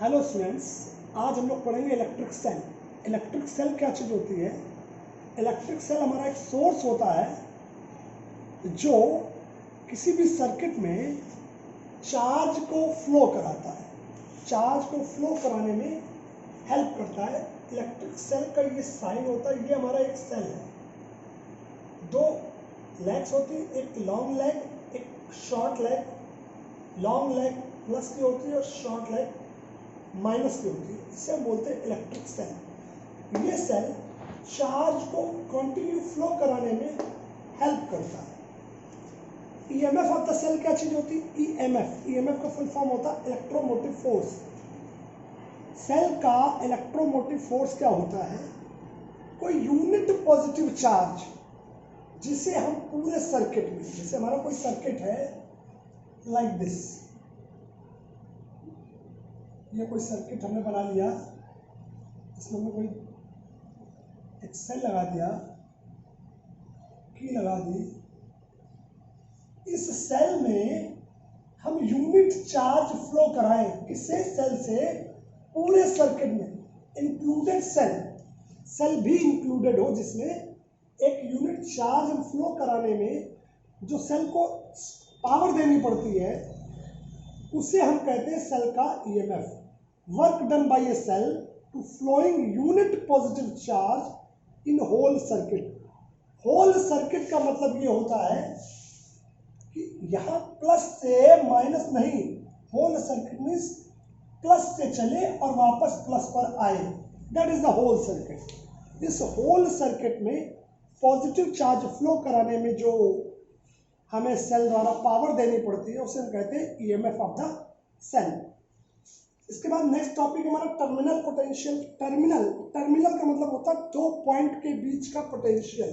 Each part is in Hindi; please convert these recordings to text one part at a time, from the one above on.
हेलो स्टूडेंट्स, आज हम लोग पढ़ेंगे इलेक्ट्रिक सेल। इलेक्ट्रिक सेल क्या चीज़ होती है? इलेक्ट्रिक सेल हमारा एक सोर्स होता है जो किसी भी सर्किट में चार्ज को फ्लो कराता है। चार्ज को फ्लो कराने में हेल्प करता है। इलेक्ट्रिक सेल का ये साइन होता है, ये हमारा एक सेल है। दो लेग्स होती है, एक लॉन्ग लेग, एक short leg. Long leg plus की होती है और शॉर्ट लेग माइनस की होती है। इसे हम बोलते हैं इलेक्ट्रिक सेल। ये सेल चार्ज को कंटिन्यू फ्लो कराने में हेल्प करता है। ईएमएफ ऑफ द सेल क्या चीज होती है? ईएमएफ का फुल फॉर्म होता है इलेक्ट्रोमोटिव फोर्स। सेल का इलेक्ट्रोमोटिव फोर्स क्या होता है? कोई यूनिट पॉजिटिव चार्ज जिसे हम पूरे सर्किट में, जैसे हमारा कोई सर्किट है लाइक दिस, ये कोई सर्किट हमने बना लिया, इसमें हमने कोई एक सेल लगा दिया, की लगा दी। इस सेल में हम यूनिट चार्ज फ्लो कराएं, किससे? सेल से पूरे सर्किट में, इंक्लूडेड सेल भी इंक्लूडेड हो, जिसमें एक यूनिट चार्ज हम फ्लो कराने में जो सेल को पावर देनी पड़ती है, उसे हम कहते हैं सेल का EMF. Work done by a cell to flowing unit positive charge in whole circuit. Whole circuit का मतलब ये होता है कि यहां प्लस से माइनस नहीं, होल सर्किट मीन्स प्लस से चले और वापस प्लस पर आए, that is the whole circuit. इस होल सर्किट में पॉजिटिव चार्ज फ्लो कराने में जो हमें सेल द्वारा पावर देनी पड़ती है, उसे हम कहते हैं ईएमएफ ऑफ द सेल। इसके बाद नेक्स्ट टॉपिक हमारा टर्मिनल पोटेंशियल। टर्मिनल का मतलब होता है दो पॉइंट के बीच का पोटेंशियल।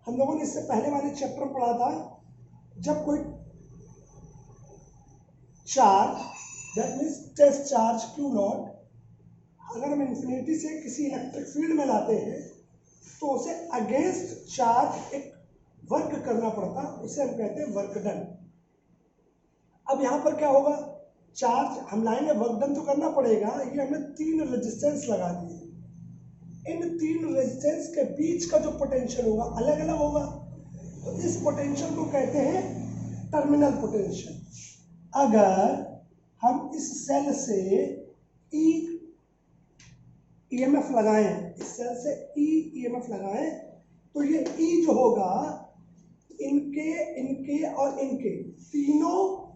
हम लोगों ने इससे पहले वाले चैप्टर में पढ़ा था, जब कोई charge, that means test charge Q naught, अगर हम इन्फिनिटी से किसी इलेक्ट्रिक फील्ड में लाते हैं तो उसे अगेंस्ट चार्ज एक वर्क करना पड़ता, उसे हम कहते हैं वर्क डन। अब यहां पर क्या होगा? चार्ज हम लाएंगे, वर्क डन तो करना पड़ेगा। ये हमने 3 रेजिस्टेंस लगा दिए। इन 3 रेजिस्टेंस के बीच का जो पोटेंशियल होगा अलग अलग होगा, तो इस पोटेंशियल को कहते हैं टर्मिनल पोटेंशियल। अगर हम इस सेल से ईएमएफ लगाएं, इस सेल से ईएमएफ लगाएं, तो ये ई जो होगा इनके और इनके तीनों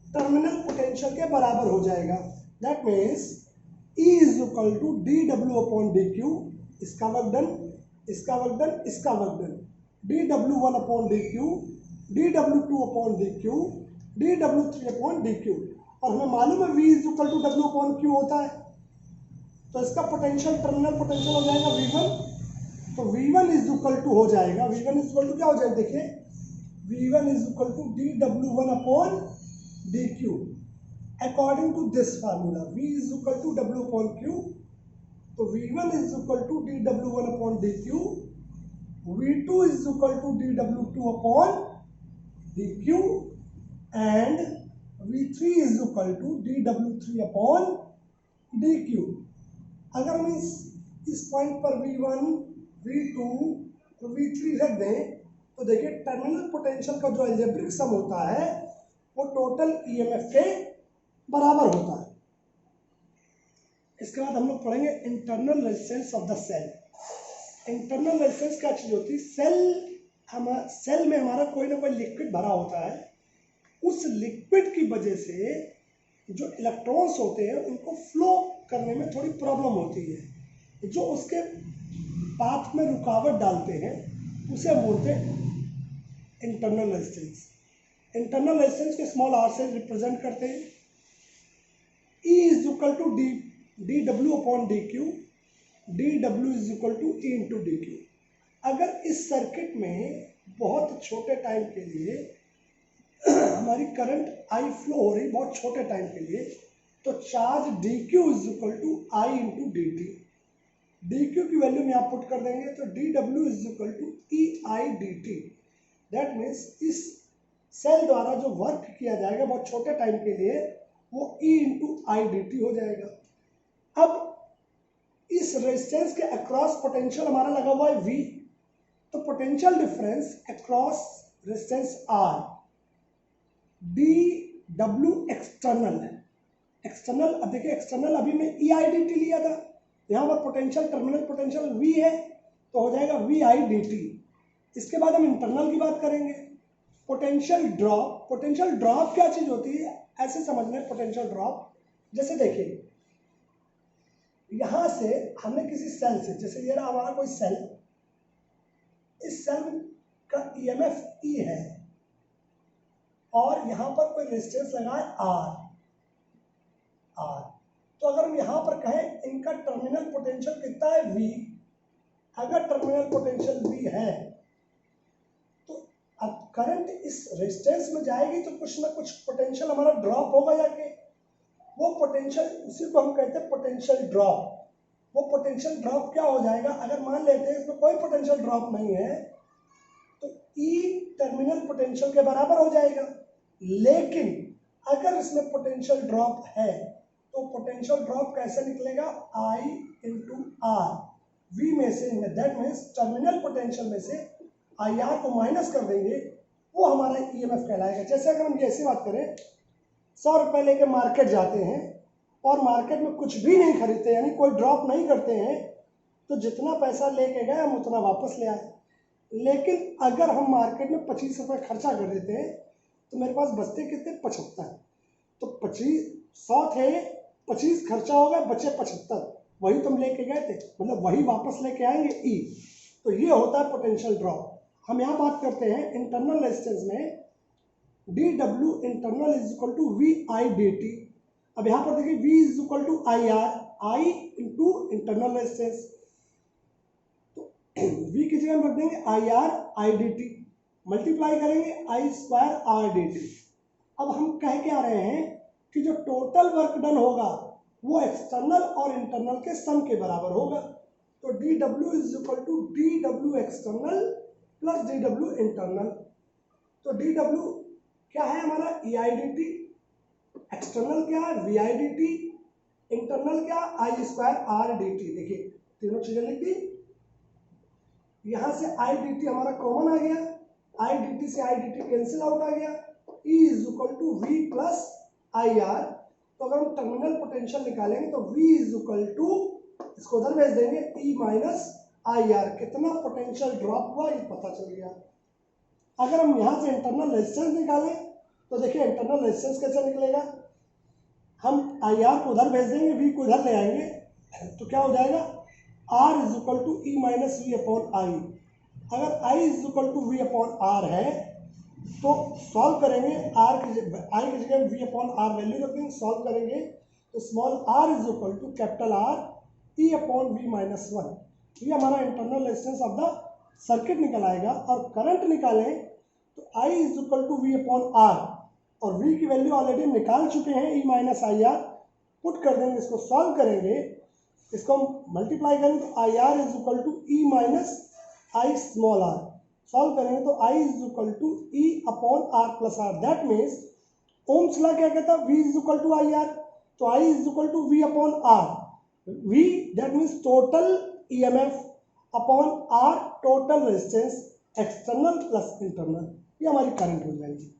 टर्मिनल पोटेंशियल के बराबर हो जाएगा। That means E is equal to dW/dQ, इसका वर्क डन, इसका वर्क डन, इसका work done, dW1/dQ, dW2/dQ, dW3/dQ। और हमें मालूम है V is equal to W/Q होता है, तो इसका पोटेंशियल, टर्मिनल पोटेंशियल हो जाएगा V1। तो V1 इज इक्वल टू हो जाएगा, V1 इज इक्वल टू क्या हो जाएगा? देखिए, V1 is equal to dW1/dQ according to this formula. V is equal to W/Q, तो V1 is equal to dW1/dQ, V2 is equal to dW2/dQ and V3 is equal to dW3/dQ। अगर हम इस पॉइंट पर V1, V2 और V3 रख दें, तो देखिए टर्मिनल पोटेंशियल का जो अलजेब्रिक सम होता है वो टोटल ईएमएफ के बराबर होता है। इसके बाद हम लोग पढ़ेंगे internal resistance of the cell. Internal resistance क्या चीज होती है? सेल में हमारा कोई ना कोई लिक्विड भरा होता है। उस लिक्विड की वजह से जो इलेक्ट्रॉन्स होते हैं उनको फ्लो करने में थोड़ी प्रॉब्लम होती है, जो उसके पाथ में रुकावट डालते हैं, उसे हम बोलते हैं इंटरनल रेजिस्टेंस। इंटरनल रेजिस्टेंस को स्मॉल r से रिप्रेजेंट करते हैं। E is equal to dW/dQ, dW is equal to E into dQ। अगर इस सर्किट में बहुत छोटे टाइम के लिए हमारी करंट I फ्लो हो रही, बहुत छोटे टाइम के लिए, तो charge dQ is equal to I into dt। dQ की वैल्यू में आप पुट कर देंगे तो dW is equal to EI dt। That means इस सेल द्वारा जो वर्क किया जाएगा बहुत छोटे टाइम के लिए, वो E इंटू आई डी टी हो जाएगा। अब इस रेजिस्टेंस के अक्रॉस पोटेंशियल हमारा लगा हुआ है V, तो potential difference across resistance R D W external है। एक्सटर्नल, अब देखिए एक्सटर्नल अभी मैं ई आई डी टी लिया था, यहाँ पर पोटेंशियल टर्मिनल पोटेंशियल V है तो हो जाएगा वी आई डी टी। इसके बाद हम इंटरनल की बात करेंगे। पोटेंशियल ड्रॉप, पोटेंशियल ड्रॉप क्या चीज होती है ऐसे समझ लें। पोटेंशियल ड्रॉप जैसे देखिए यहां से हमने किसी सेल से, जैसे ये रहा हमारा कोई सेल, इस सेल का ईएमएफ ई है और यहां पर कोई रेजिस्टेंस लगा है आर। तो अगर हम यहां पर कहें इनका टर्मिनल पोटेंशियल कितना है V, अगर टर्मिनल पोटेंशियल V है तो अब करंट इस रेजिस्टेंस में जाएगी तो कुछ ना कुछ पोटेंशियल हमारा ड्रॉप होगा जाके। वो पोटेंशियल, उसी को हम कहते हैं पोटेंशियल ड्रॉप। वो पोटेंशियल ड्रॉप क्या हो जाएगा, अगर मान लेते हैं इसमें कोई पोटेंशियल ड्रॉप नहीं है तो E टर्मिनल पोटेंशियल के बराबर हो जाएगा। लेकिन अगर इसमें पोटेंशियल ड्रॉप है तो पोटेंशियल ड्रॉप कैसे निकलेगा, I इंटू आर, V में से, दैट मीन्स टर्मिनल पोटेंशियल में से IR को माइनस कर देंगे, वो हमारा EMF कहलाएगा। जैसे अगर हम ऐसी बात करें, 100 रुपये लेके मार्केट जाते हैं और मार्केट में कुछ भी नहीं खरीदते, यानी कोई ड्रॉप नहीं करते हैं, तो जितना पैसा लेके गए हम उतना वापस ले आए। लेकिन अगर हम मार्केट में 25 रुपये खर्चा कर देते हैं तो मेरे पास बचते कितने, 75। तो 100 थे, 25 खर्चा हो गया, बचे 75, वही तुम लेके गए थे, मतलब वही वापस लेके आएंगे E। तो ये होता है पोटेंशियल ड्रॉप। हम यहाँ बात करते हैं इंटरनल रेजिस्टेंस में D W internal is equal to V I D T. अब यहाँ पर देखिए V is equal to I R, I into internal resistance, तो V की जगह रख देंगे I R I D T, multiply करेंगे I square R D T. अब हम कह के आ रहे हैं कि जो टोटल वर्क डन होगा वो एक्सटर्नल और इंटरनल के सम के बराबर होगा। तो D W is equal to D W external plus D W internal. तो डी डब्ल्यू क्या है हमारा E I D T, external क्या है V I D T, internal क्या I square R D T. देखिए तीनों चीजें लिख दी, यहां से आई डी टी हमारा कॉमन आ गया, आई डी टी से I D T cancel out आ गया, E is equal to we plus I R. तो अगर हम टर्मिनल पोटेंशियल निकालेंगे तो V इज इक्वल टू, इसको उधर भेज देंगे, E माइनस आई आर। कितना पोटेंशियल ड्रॉप हुआ ये पता चल गया। अगर हम यहाँ से इंटरनल रेजिस्टेंस निकालें तो देखिए इंटरनल रेजिस्टेंस कैसे निकलेगा, हम आई आर को उधर भेज देंगे, V को उधर ले आएंगे, तो क्या हो जाएगा, R is equal to E minus V upon I. अगर I is equal to V upon R है तो सॉल्व करेंगे, R की I की जगह V अपॉन आर वैल्यू रखेंगे, सॉल्व करेंगे तो small r is equal to capital R E upon V minus 1। ये हमारा internal resistance of the circuit निकल आएगा। और करंट निकालें तो I is equal to V upon R, और V की वैल्यू ऑलरेडी निकाल चुके हैं, E minus I R, put कर देंगे, इसको सॉल्व करेंगे, इसको हम मल्टीप्लाई करेंगे तो I R is equal to E minus I small R, solve करेंगे तो I is equal to E upon R plus R. That means Ohm's law क्या कहता है, V is equal to I R, तो I is equal to V upon R, V that means total EMF upon R total resistance external plus internal, ये हमारी करंट हो जाएगी।